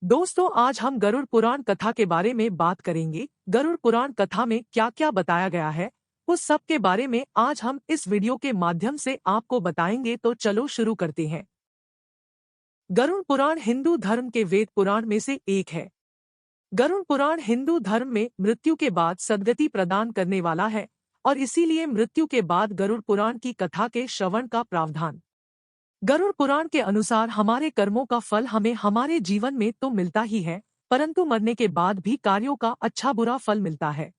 दोस्तों, आज हम गरुड़ पुराण कथा के बारे में बात करेंगे। गरुड़ पुराण कथा में क्या क्या बताया गया है, उस सब के बारे में आज हम इस वीडियो के माध्यम से आपको बताएंगे। तो चलो शुरू करते हैं। गरुड़ पुराण हिंदू धर्म के वेद पुराण में से एक है। गरुड़ पुराण हिंदू धर्म में मृत्यु के बाद सद्गति प्रदान करने वाला है और इसीलिए मृत्यु के बाद गरुड़ पुराण की कथा के श्रवण का प्रावधान। गरुड़ पुराण के अनुसार हमारे कर्मों का फल हमें हमारे जीवन में तो मिलता ही है, परंतु मरने के बाद भी कार्यों का अच्छा बुरा फल मिलता है।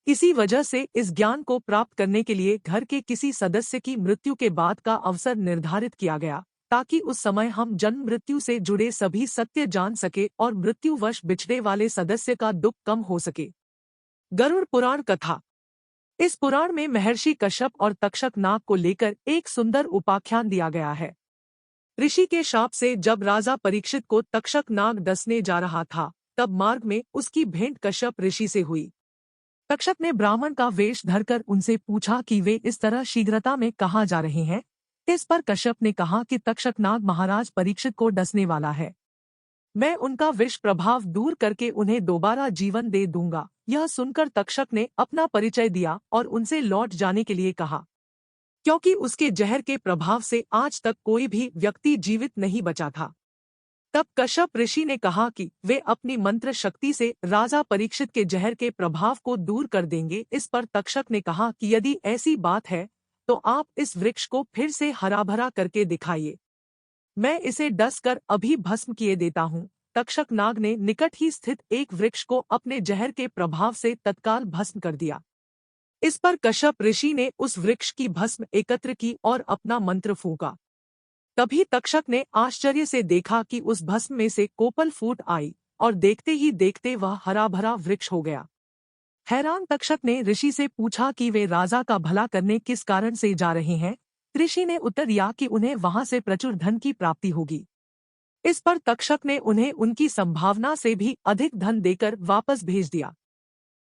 इसी वजह से इस ज्ञान को प्राप्त करने के लिए घर के किसी सदस्य की मृत्यु के बाद का अवसर निर्धारित किया गया, ताकि उस समय हम जन्म मृत्यु से जुड़े सभी सत्य जान सके और मृत्युवश बिछड़े वाले सदस्य का दुख कम हो सके। गरुड़ पुराण कथा। इस पुराण में महर्षि कश्यप और तक्षक नाग को लेकर एक सुंदर उपाख्यान दिया गया है। ऋषि के शाप से जब राजा परीक्षित को तक्षक नाग डसने जा रहा था, तब मार्ग में उसकी भेंट कश्यप ऋषि से हुई। तक्षक ने ब्राह्मण का वेश धरकर उनसे पूछा कि वे इस तरह शीघ्रता में कहाँ जा रहे हैं। इस पर कश्यप ने कहा कि तक्षक नाग महाराज परीक्षित को डसने वाला है। मैं उनका विष प्रभाव दूर करके उन्हें दोबारा जीवन दे दूंगा। यह सुनकर तक्षक ने अपना परिचय दिया और उनसे लौट जाने के लिए कहा, क्योंकि उसके जहर के प्रभाव से आज तक कोई भी व्यक्ति जीवित नहीं बचा था। तब कश्यप ऋषि ने कहा कि वे अपनी मंत्र शक्ति से राजा परीक्षित के जहर के प्रभाव को दूर कर देंगे। इस पर तक्षक ने कहा कि यदि ऐसी बात है तो आप इस वृक्ष को फिर से हरा भरा करके दिखाइए, मैं इसे डस कर अभी भस्म किए देता हूँ। तक्षक नाग ने निकट ही स्थित एक वृक्ष को अपने जहर के प्रभाव से तत्काल भस्म कर दिया। इस पर कश्यप ऋषि ने उस वृक्ष की भस्म एकत्र की और अपना मंत्र फूंका। तभी तक्षक ने आश्चर्य से देखा कि उस भस्म में से कोपल फूट आई और देखते ही देखते वह हरा भरा वृक्ष हो गया। हैरान तक्षक ने ऋषि से पूछा कि वे राजा का भला करने किस कारण से जा रहे हैं। ऋषि ने उत्तर दिया कि उन्हें वहां से प्रचुर धन की प्राप्ति होगी। इस पर तक्षक ने उन्हें उनकी संभावना से भी अधिक धन देकर वापस भेज दिया।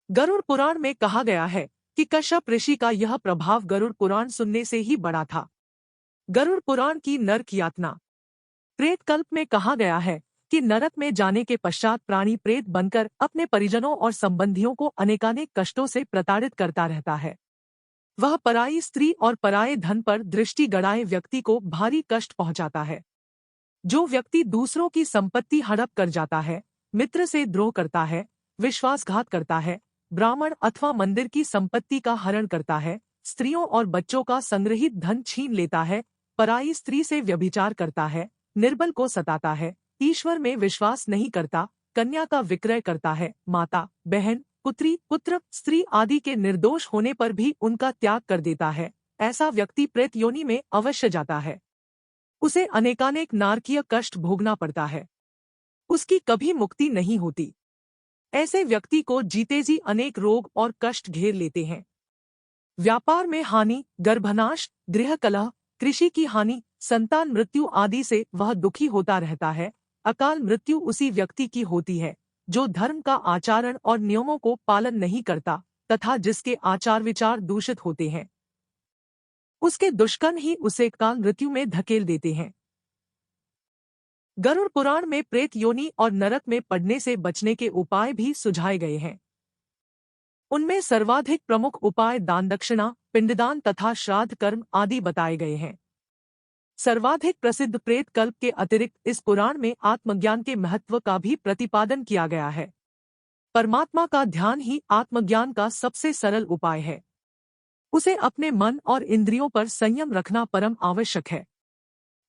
गरुड़ पुराण में कहा गया है कि कश्यप ऋषि का यह प्रभाव गरुड़ पुराण सुनने से ही बड़ा था। गरुड़ पुराण की नरक यातना। प्रेत कल्प में कहा गया है कि नरक में जाने के पश्चात प्राणी प्रेत बनकर अपने परिजनों और संबंधियों को अनेकानेक कष्टों से प्रताड़ित करता रहता है। वह पराई स्त्री और पराये धन पर दृष्टि गड़ाए व्यक्ति को भारी कष्ट पहुंचाता है। जो व्यक्ति दूसरों की संपत्ति हड़प कर जाता है, मित्र से द्रोह करता है, विश्वासघात करता है, ब्राह्मण अथवा मंदिर की संपत्ति का हरण करता है, स्त्रियों और बच्चों का संग्रहित धन छीन लेता है, पराई स्त्री से व्यभिचार करता है, निर्बल को सताता है, ईश्वर में विश्वास नहीं करता, कन्या का विक्रय करता है, माता, बहन, पुत्री, पुत्र, स्त्री आदि के निर्दोष होने पर भी उनका त्याग कर देता है, ऐसा व्यक्ति प्रेत योनि में अवश्य जाता है। उसे अनेकानेक नारकीय कष्ट भोगना पड़ता है। उसकी कभी मुक्ति नहीं होती। ऐसे व्यक्ति को जीते जी अनेक रोग और कष्ट घेर लेते हैं। व्यापार में हानि, गर्भनाश, गृह कलह, कृषि की हानि, संतान मृत्यु आदि से वह दुखी होता रहता है। अकाल मृत्यु उसी व्यक्ति की होती है जो धर्म का आचरण और नियमों को पालन नहीं करता तथा जिसके आचार विचार दूषित होते हैं। उसके दुष्कर्म ही उसे काल मृत्यु में धकेल देते हैं। गरुड़ पुराण में प्रेत योनि और नरक में पड़ने से बचने के उपाय भी सुझाए गए हैं। उनमें सर्वाधिक प्रमुख उपाय दान दक्षिणा, पिंडदान तथा श्राद्ध कर्म आदि बताए गए हैं। सर्वाधिक प्रसिद्ध प्रेत कल्प के अतिरिक्त इस पुराण में आत्मज्ञान के महत्व का भी प्रतिपादन किया गया है। परमात्मा का ध्यान ही आत्मज्ञान का सबसे सरल उपाय है। उसे अपने मन और इंद्रियों पर संयम रखना परम आवश्यक है।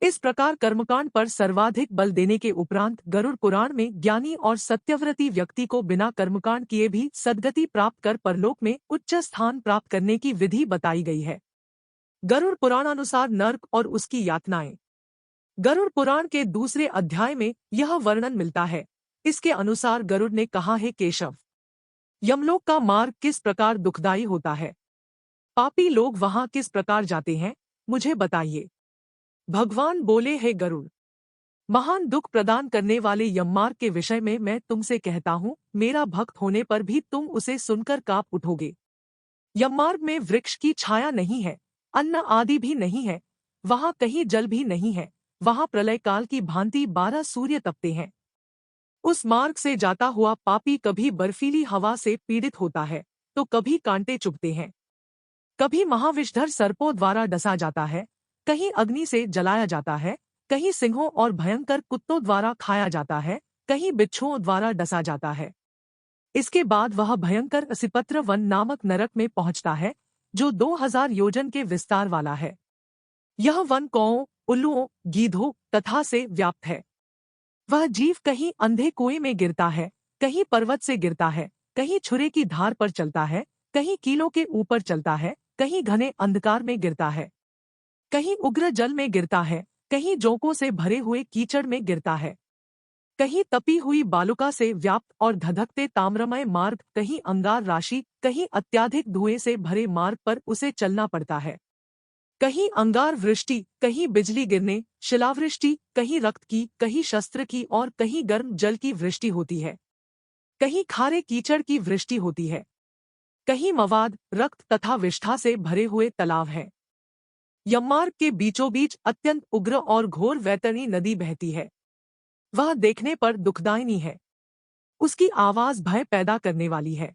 इस प्रकार कर्मकांड पर सर्वाधिक बल देने के उपरांत गरुड़ पुराण में ज्ञानी और सत्यव्रती व्यक्ति को बिना कर्मकांड किए भी सद्गति प्राप्त कर परलोक में उच्च स्थान प्राप्त करने की विधि बताई गई है। गरुड़ पुराणानुसार नरक और उसकी यातनाएं। गरुड़ पुराण के दूसरे अध्याय में यह वर्णन मिलता है। इसके अनुसार गरुड़ ने कहा है, केशव, यमलोक का मार्ग किस प्रकार दुखदायी होता है, पापी लोग वहां किस प्रकार जाते हैं, मुझे बताइए। भगवान बोले, है गरुड़, महान दुख प्रदान करने वाले यममार्ग के विषय में मैं तुमसे कहता हूँ, मेरा भक्त होने पर भी तुम उसे सुनकर कांप उठोगे। यममार्ग में वृक्ष की छाया नहीं है, अन्न आदि भी नहीं है, वहां कहीं जल भी नहीं है, वहां प्रलय काल की भांति 12 सूर्य तपते हैं। उस मार्ग से जाता हुआ पापी कभी बर्फीली हवा से पीड़ित होता है, तो कभी कांटे चुभते हैं, कभी महाविषधर सर्पों द्वारा डसा जाता है, कहीं अग्नि से जलाया जाता है, कहीं सिंहों और भयंकर कुत्तों द्वारा खाया जाता है, कहीं बिच्छुओं द्वारा डसा जाता है। इसके बाद वह भयंकर असिपत्र वन नामक नरक में पहुंचता है, जो 2000 योजन के विस्तार वाला है। यह वन कौओं, उल्लुओं, गीधों तथा से व्याप्त है। वह जीव कहीं अंधे कुएं में गिरता है, कहीं पर्वत से गिरता है, कहीं छुरे की धार पर चलता है, कहीं कीलों के ऊपर चलता है, कहीं घने अंधकार में गिरता है, कहीं उग्र जल में गिरता है, कहीं जोंकों से भरे हुए कीचड़ में गिरता है, कहीं तपी हुई बालुका से व्याप्त और धधकते ताम्रमय मार्ग, कहीं अंगार राशि, कहीं अत्याधिक धुएं से भरे मार्ग पर उसे चलना पड़ता है। कहीं अंगार वृष्टि, कहीं बिजली गिरने, शिलावृष्टि, कहीं रक्त की, कहीं शस्त्र की और कहीं गर्म जल की वृष्टि होती है। कहीं खारे कीचड़ की वृष्टि होती है, कहीं मवाद, रक्त तथा विष्ठा से भरे हुए तालाब हैं। यममार्ग के बीचों बीच अत्यंत उग्र और घोर वैतरणी नदी बहती है। वह देखने पर दुखदायिनी है। उसकी आवाज भय पैदा करने वाली है।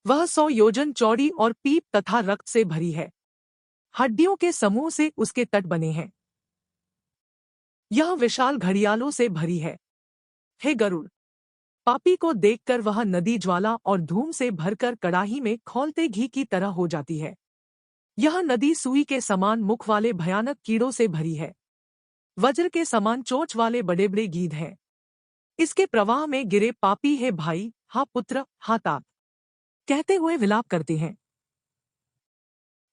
वह 100 योजन चौड़ी और पीप तथा रक्त से भरी है। हड्डियों के समूह से उसके तट बने हैं। यह विशाल घड़ियालों से भरी है। हे गरुड़! पापी को देखकर वह नदी ज्वाला और धूम से भरकर कड़ाही में खौलते घी की तरह हो जाती है। यह नदी सुई के समान मुख वाले भयानक कीड़ों से भरी है। वज्र के समान चोंच वाले बड़े बड़े गीध हैं। इसके प्रवाह में गिरे पापी है भाई, हा पुत्र, हा तात, कहते हुए विलाप करते हैं।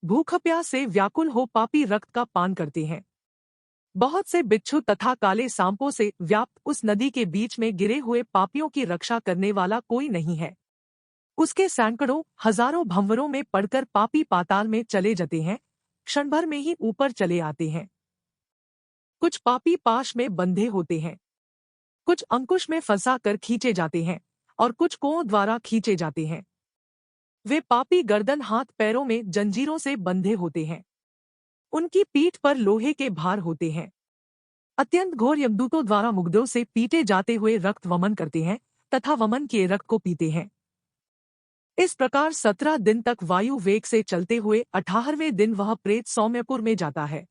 भूख प्यास से व्याकुल हो पापी रक्त का पान करते हैं। बहुत से बिच्छू तथा काले सांपों से व्याप्त उस नदी के बीच में गिरे हुए पापियों की रक्षा करने वाला कोई नहीं है। उसके सैकड़ों हजारों भंवरों में पड़कर पापी पाताल में चले जाते हैं, क्षण भर में ही ऊपर चले आते हैं। कुछ पापी पाश में बंधे होते हैं, कुछ अंकुश में फंसा कर खींचे जाते हैं और कुछ कों द्वारा खींचे जाते हैं। वे पापी गर्दन हाथ पैरों में जंजीरों से बंधे होते हैं। उनकी पीठ पर लोहे के भार होते हैं। अत्यंत घोर यमदूतों द्वारा मुग्धों से पीटे जाते हुए रक्त वमन करते हैं तथा वमन किए रक्त को पीते हैं। इस प्रकार 17 दिन तक वायु वेग से चलते हुए 18वें दिन वह प्रेत सौम्यपुर में जाता है।